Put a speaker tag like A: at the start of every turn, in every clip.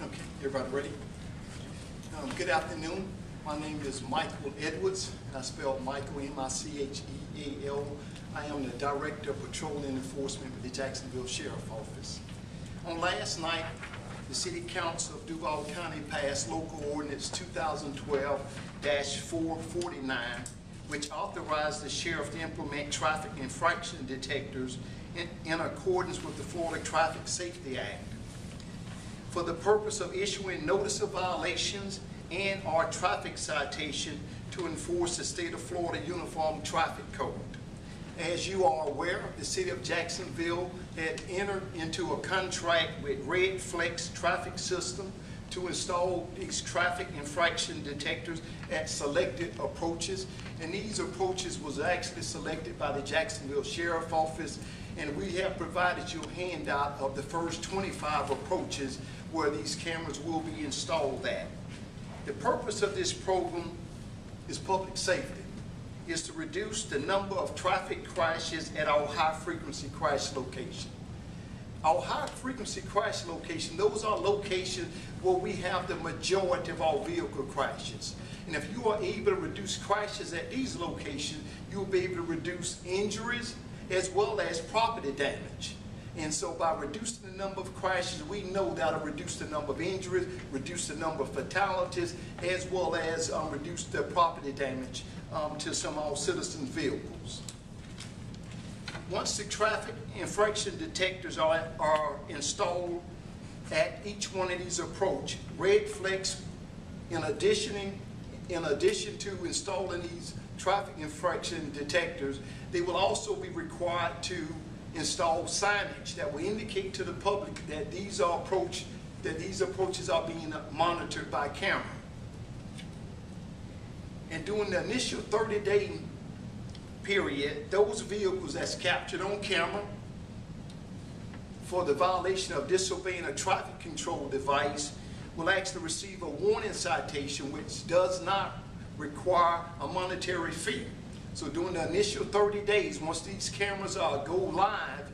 A: Okay, everybody ready? Good afternoon. My name is Michael Edwards, and I spell Michael M-I-C-H-E-A-L. I am the Director of Patrol and Enforcement with the Jacksonville Sheriff Office. On last night, the City Council of Duval County passed Local Ordinance 2012-449, which authorized the Sheriff to implement traffic infraction detectors in accordance with the Florida Traffic Safety Act, for the purpose of issuing notice of violations and or traffic citation to enforce the state of Florida Uniform Traffic Code. As you are aware, the City of Jacksonville had entered into a contract with Red Flex Traffic System to install these traffic infraction detectors at selected approaches, and these approaches was actually selected by the Jacksonville Sheriff Office, and we have provided you a handout of the first 25 approaches where these cameras will be installed at. The purpose of this program is public safety, is to reduce the number of traffic crashes at our high-frequency crash location. Our high-frequency crash location, those are locations where we have the majority of our vehicle crashes. And if you are able to reduce crashes at these locations, you'll be able to reduce injuries as well as property damage. And so by reducing the number of crashes, we know that'll reduce the number of injuries, reduce the number of fatalities, as well as reduce the property damage to some of our citizens' vehicles. Once the traffic infraction detectors are installed at each one of these approaches, Red Flex, in addition to installing these traffic infraction detectors, they will also be required to install signage that will indicate to the public that these approaches are being monitored by camera. And during the initial 30-day period, those vehicles that's captured on camera for the violation of disobeying a traffic control device will actually receive a warning citation, which does not require a monetary fee. So during the initial 30 days, once these cameras go live,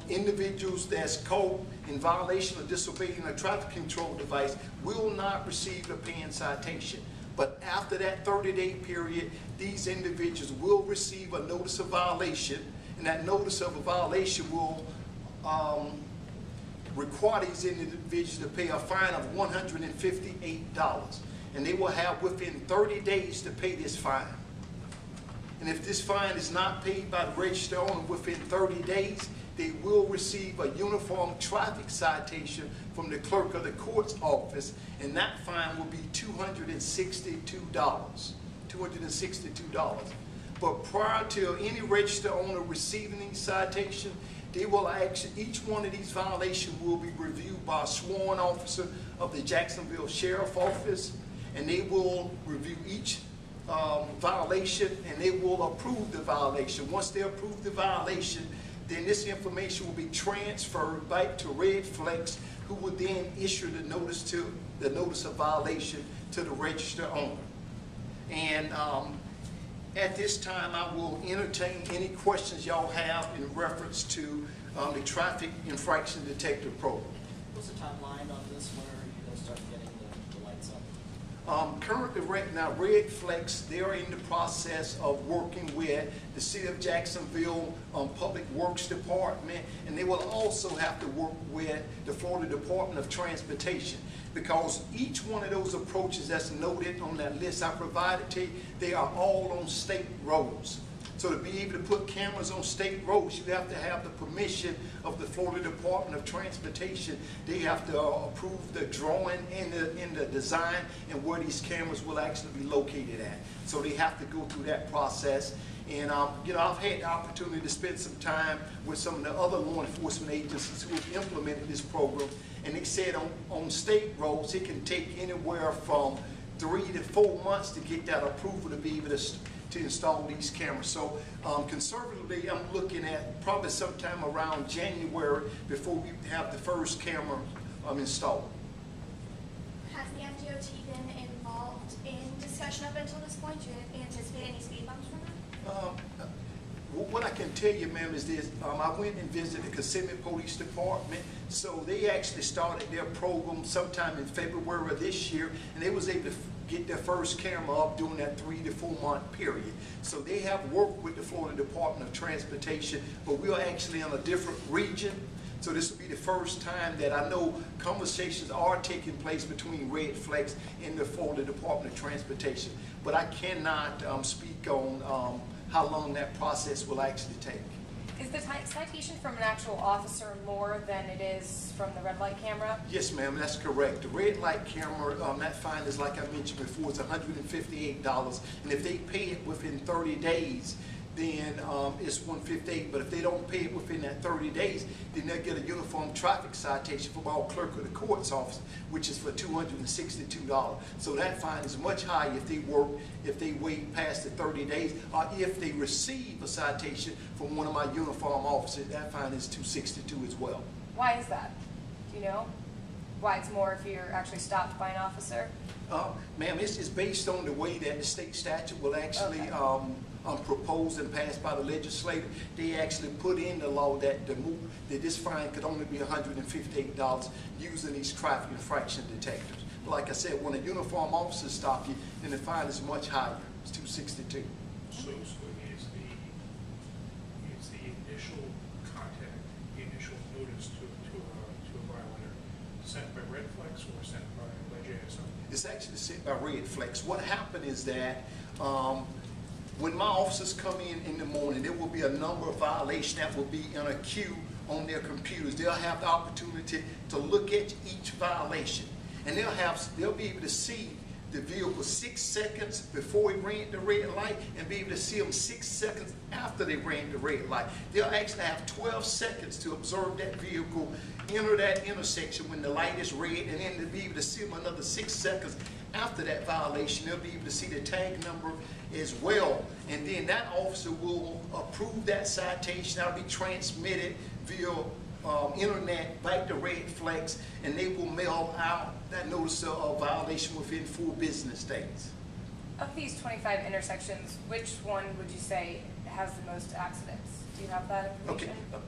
A: individuals that's caught in violation of disobeying a traffic control device will not receive a paying citation. But after that 30-day period, these individuals will receive a notice of violation, and that notice of a violation will require these individuals to pay a fine of $158. And they will have within 30 days to pay this fine. And if this fine is not paid by the registered owner within 30 days, they will receive a uniform traffic citation from the clerk of the court's office, and that fine will be $262. But prior to any registered owner receiving these citations, they will actually, each one of these violations will be reviewed by a sworn officer of the Jacksonville Sheriff Office, and they will review each violation, and they will approve the violation. Once they approve the violation, then this information will be transferred back to Red Flex, who will then issue the notice of violation to the registered owner. And at this time, I will entertain any questions y'all have in reference to the traffic infraction detector program.
B: What's the timeline on this? When are you going to start getting the lights up?
A: Currently, right now, Red Flex, they're in the process of working with the City of Jacksonville Public Works Department, and they will also have to work with the Florida Department of Transportation, because each one of those approaches that's noted on that list I provided to you, they are all on state roads. So to be able to put cameras on state roads, you have to have the permission of the Florida Department of Transportation. They have to approve the drawing and the design and where these cameras will actually be located at. So they have to go through that process. And you know, I've had the opportunity to spend some time with some of the other law enforcement agencies who have implemented this program, and they said on state roads it can take anywhere from 3 to 4 months to get that approval to be able to install these cameras. So conservatively, I'm looking at probably sometime around January before we have the first camera installed.
C: Has the FDOT been involved in discussion up until this point? Do you anticipate any speed bumps from that?
A: What I can tell you, ma'am, is this. I went and visited the Kissimmee Police Department. So they actually started their program sometime in February of this year, and they was able to get their first camera up during that 3 to 4 month period. So they have worked with the Florida Department of Transportation, but we are actually in a different region. So this will be the first time that I know conversations are taking place between Red Flex and the Florida Department of Transportation. But I cannot speak on how long that process will actually take.
D: Is the citation from an actual officer more than it is from the red light camera? Yes,
A: ma'am, that's correct. The red light camera, that fine is, like I mentioned before, it's $158. And if they pay it within 30 days, then it's $158. But if they don't pay it within that 30 days, then they'll get a uniform traffic citation from our clerk of the court's office, which is for $262. So that fine is much higher if they wait past the 30 days, or if they receive a citation from one of my uniform officers. That fine is $262 as well.
D: Why is that? Do you know why it's more if you're actually stopped by an officer?
A: Ma'am, it's based on the way that the state statute will actually proposed and passed by the legislature. They actually put in the law that this fine could only be $158 using these traffic infraction detectors. But like I said, when a uniform officer stops you, then the fine is much higher. It's $262.
E: So is the initial contact, the initial notice to a violator sent by Red Flex or sent by JSO?
A: It's actually sent by Red Flex. What happened is that when my officers come in the morning, there will be a number of violations that will be in a queue on their computers. They'll have the opportunity to look at each violation, and they'll be able to see the vehicle 6 seconds before it ran the red light, and be able to see them 6 seconds after they ran the red light. They'll actually have 12 seconds to observe that vehicle enter that intersection when the light is red, and then to be able to see them another 6 seconds after that violation. They'll be able to see the tag number as well, and then that officer will approve that citation. That'll be transmitted via internet back to Red Flex, and they will mail out that notice of violation within 4 business days.
D: Of these 25 intersections, which one would you say has the most accidents? Do you have that information?
A: Okay.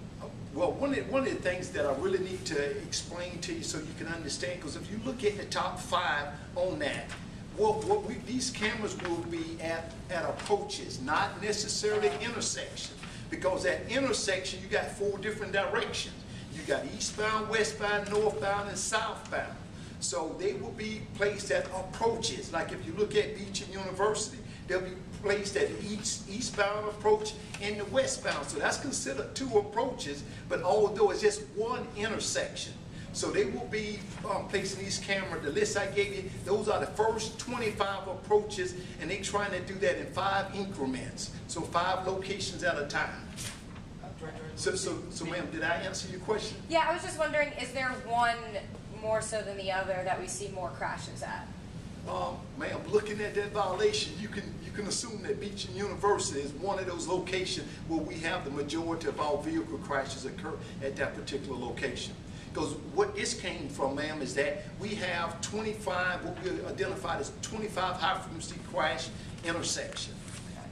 A: Well, one of the things that I really need to explain to you so you can understand, because if you look at the top 5 on that, these cameras will be at approaches, not necessarily intersections, because at intersection you got 4 different directions. You got eastbound, westbound, northbound, and southbound. So they will be placed at approaches. Like if you look at Beach and University, they'll be placed at each eastbound approach and the westbound. So that's considered 2 approaches, but although it's just 1 intersection. So they will be placing these cameras. The list I gave you, those are the first 25 approaches, and they're trying to do that in 5 increments. So 5 locations at a time. So ma'am, did I answer your question?
D: Yeah, I was just wondering, is there one more so than the other that we see more crashes at?
A: Ma'am, looking at that violation, you can assume that Beach and University is one of those locations where we have the majority of our vehicle crashes occur at that particular location. Because what this came from, ma'am, is that we have 25, what we identified as 25 high-frequency crash intersections.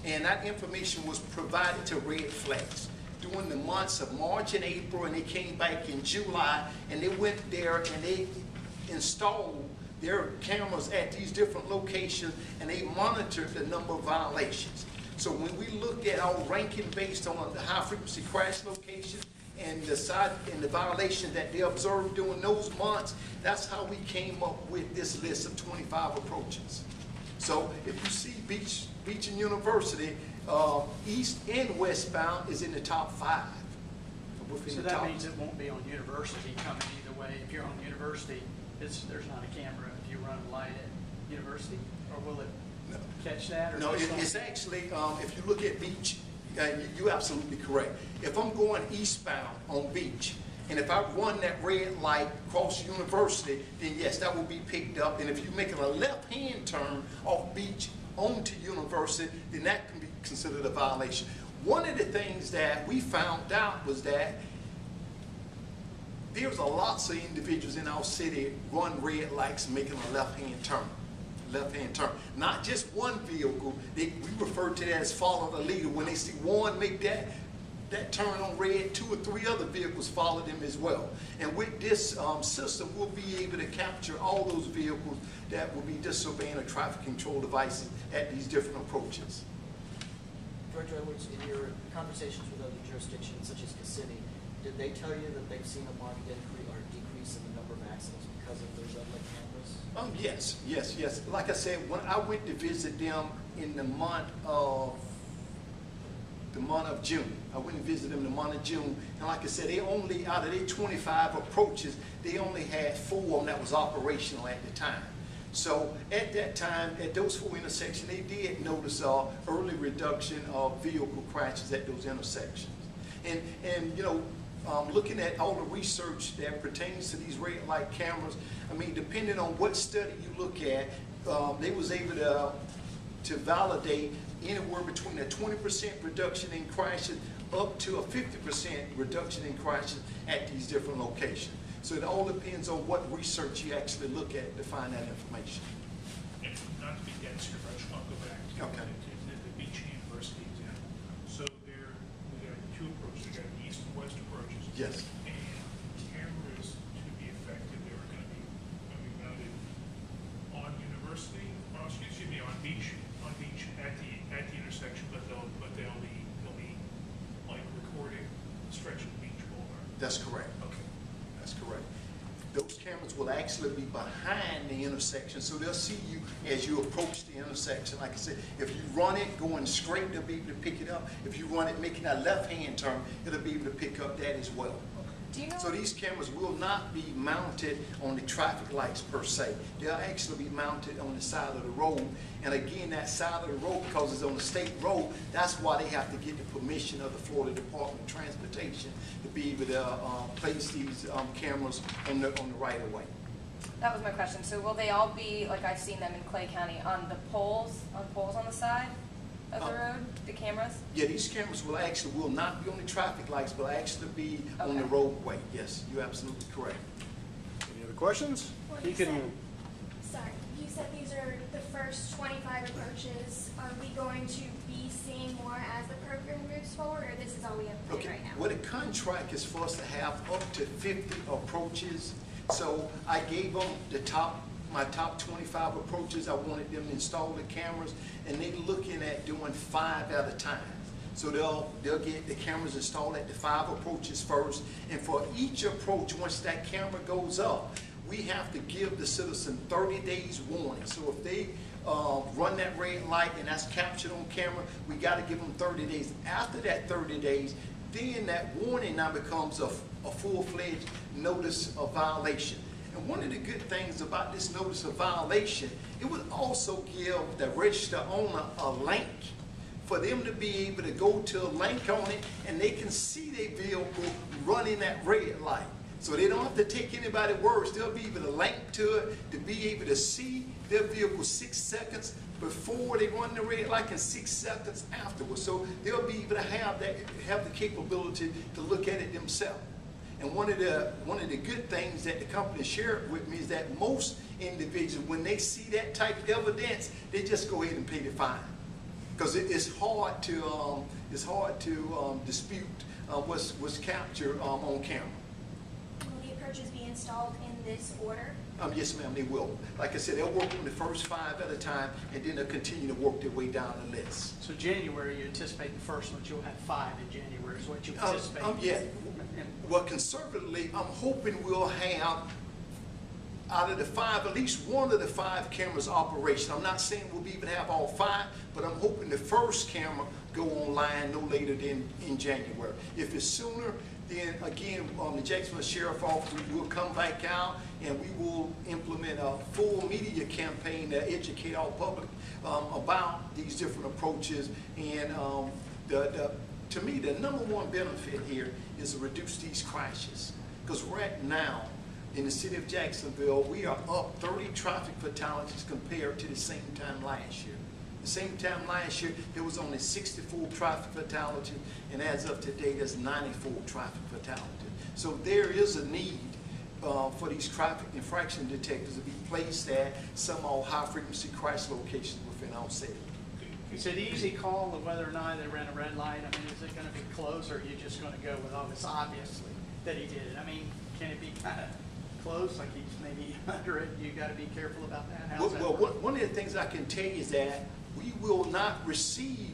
A: And that information was provided to Red Flex during the months of March and April, and they came back in July, and they went there and they installed their cameras at these different locations, and they monitored the number of violations. So when we looked at our ranking based on the high-frequency crash location, and the violation that they observed during those months, that's how we came up with this list of 25 approaches. So if you see Beach and University, east and westbound is in the top 5.
B: So that means it won't be on University coming either way. If you're on University, there's not a camera if you run a light at University, or will it catch that? Or
A: no, it's actually, if you look at Beach, you're absolutely correct. If I'm going eastbound on Beach, and if I run that red light across University, then yes, that will be picked up. And if you're making a left-hand turn off Beach onto University, then that can be considered a violation. One of the things that we found out was that there's lots of individuals in our city run red lights making a left-hand turn. left-hand turn. Not just one vehicle, we refer to that as follow the leader. When they see one make that turn on red, 2 or 3 other vehicles follow them as well. And with this system, we'll be able to capture all those vehicles that will be disobeying a traffic control devices at these different approaches.
F: Director Edwards, in your conversations with other jurisdictions such as Kissimmee, did they tell you that they've seen a marked increase or decrease in the number of accidents because of those red light cameras?
A: Yes. Like I said, when I went to visit them in the month of June. I went and visited them in the month of June, and like I said, they only, out of their 25 approaches, they only had 4 of them that was operational at the time. So at that time, at those 4 intersections, they did notice early reduction of vehicle crashes at those intersections. And you know, looking at all the research that pertains to these red light cameras, I mean, depending on what study you look at, they was able to validate anywhere between a 20% reduction in crashes up to a 50% reduction in crashes at these different locations. So it all depends on what research you actually look at to find that information.
E: And not to be dead script, I just want to go back to the Beach University example. So we got 2 approaches. We got the east and west approaches.
A: Yes.
E: And cameras, to be effective, they were going to be mounted on University, on Beach at the intersection, but they'll be like recording the stretch of Beach Boulevard.
A: That's correct.
E: Okay.
A: That's correct. Those cameras will actually be behind the intersection, so they'll see you as you approach the intersection. Like I said, if you run it going straight, they'll be able to pick it up. If you run it making a left-hand turn, it'll be able to pick up that as well.
D: Do you know?
A: So these cameras will not be mounted on the traffic lights per se. They'll actually be mounted on the side of the road. And again, that side of the road, because it's on the state road, that's why they have to get the permission of the Florida Department of Transportation to be able to place these cameras on the right of way.
D: That was my question. So will they all be, like I've seen them in Clay County, on the poles on the side of the road, the cameras?
A: Yeah, these cameras will not be on the traffic lights, but actually be on the roadway. Yes, you're absolutely correct.
G: Any other questions?
C: Well,
G: You can.
C: You said these are the first 25 approaches. Are we going to be seeing more as the program moves forward, or this is all we have planned right now?
A: Well, the contract is for us to have up to 50 approaches. So I gave them my top 25 approaches. I wanted them to install the cameras, and they're looking at doing 5 at a time. So they'll get the cameras installed at the 5 approaches first, and for each approach, once that camera goes up, we have to give the citizen 30 days warning. So if they run that red light and that's captured on camera, we got to give them 30 days. After that 30 days, then that warning now becomes a full-fledged notice of violation. And one of the good things about this notice of violation, it would also give the registered owner a link for them to be able to go to a link on it, and they can see their vehicle running that red light. So they don't have to take anybody's words. They'll be able to link to it, to be able to see their vehicle 6 seconds before they run the red light and 6 seconds afterwards. So they'll be able to have the capability to look at it themselves. And one of the good things that the company shared with me is that most individuals, when they see that type of evidence, they just go ahead and pay the fine, because it's hard to dispute what's captured on camera.
C: Will the approaches be installed in this order?
A: Yes, ma'am, they will. Like I said, they'll work on the first 5 at a time, and then they'll continue to work their way down the list.
B: So January, you anticipate the first ones, you'll have 5 in January is what you anticipate?
A: Yeah. Well, conservatively, I'm hoping we'll have, out of the 5, at least one of the 5 cameras operational. I'm not saying we'll be able to have all 5, but I'm hoping the first camera go online no later than in January. If it's sooner, then again, the Jacksonville Sheriff Office will come back out, and we will implement a full media campaign to educate our public about these different approaches. And to me, the #1 benefit here is to reduce these crashes. Because right now, in the city of Jacksonville, we are up 30 traffic fatalities compared to the same time last year. The same time last year, there was only 64 traffic fatalities, and as of today, there's 94 traffic fatalities. So there is a need for these traffic infraction detectors to be placed at some all high-frequency crash locations within our city.
B: Is it easy call of whether or not they ran a red light? I mean, is it gonna be close, or are you just gonna go with, oh, it's obviously that he did it? I mean, can it be kind of close, like he's maybe under it? You gotta be careful about that? How's that work?
A: One of the things I can tell you is that we won't receive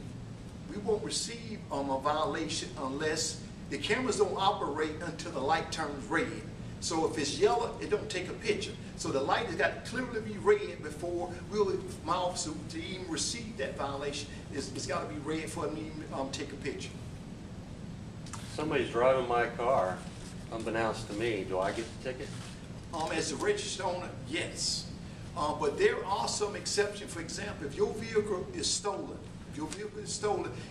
A: a violation unless the cameras don't operate until the light turns red. So if it's yellow, it don't take a picture. So the light has got to clearly be red before my officer to even receive that violation. It's got to be red for me to take a picture.
H: Somebody's driving my car, unbeknownst to me. Do I get the ticket?
A: As the registered owner, yes. But there are some exceptions. For example, if your vehicle is stolen,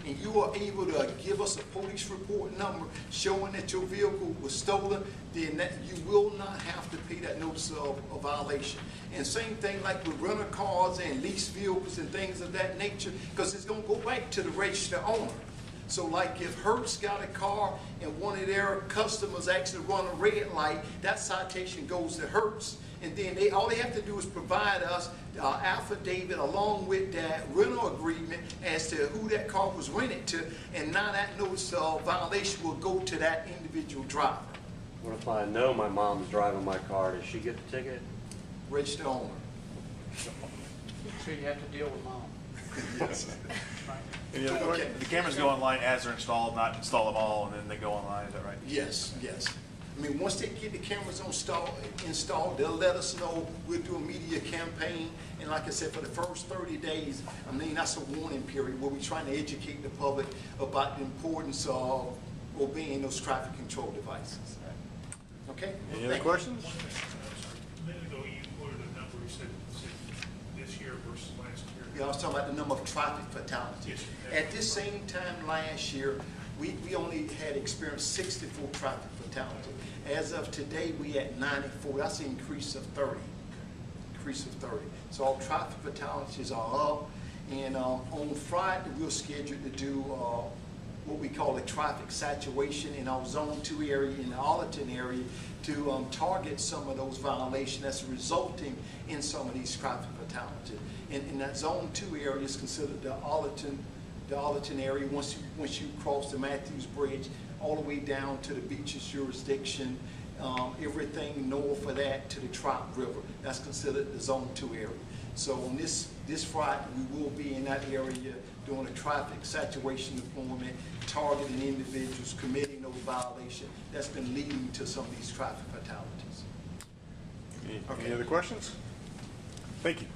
A: and you are able to give us a police report number showing that your vehicle was stolen, then you will not have to pay that notice of a violation. And same thing like with rental cars and leased vehicles and things of that nature, because it's going to go back to the registered owner. So like if Hertz got a car and one of their customers actually run a red light, that citation goes to Hertz. And then all they have to do is provide us affidavit along with that rental agreement as to who that car was rented to, and now that notice of violation will go to that individual driver.
H: What if I know my mom's driving my car? Does she get the ticket?
A: Registered owner.
B: So you have to deal with mom.
A: Yes.
B: Right.
G: Any other questions? The cameras go online as they're installed, not install them all, and then they go online, is that right?
A: Yes, yes. I mean, once they get the cameras installed, they'll let us know. We'll do a media campaign. And like I said, for the first 30 days, I mean, that's a warning period where we're trying to educate the public about the importance of obeying those traffic control devices. Okay?
G: Any other questions?
E: A minute ago, you quoted a number, you said this year versus last year.
A: Yeah, I was talking about the number of traffic fatalities.
E: Yes.
A: At this same time last year, we only had experienced 64 traffic fatalities. As of today, we at 94. That's an increase of 30. So our traffic fatalities are up. And on Friday, we're scheduled to do what we call a traffic saturation in our Zone 2 area, in the Arlington area, to target some of those violations that's resulting in some of these traffic fatalities. And that Zone 2 area is considered the Arlington area once you cross the Matthews Bridge all the way down to the beaches jurisdiction, everything north of that to the Trout River. That's considered the Zone 2 area. So on this Friday, we will be in that area doing a traffic saturation deployment, targeting individuals committing those violations that's been leading to some of these traffic fatalities.
G: Any other questions? Thank you.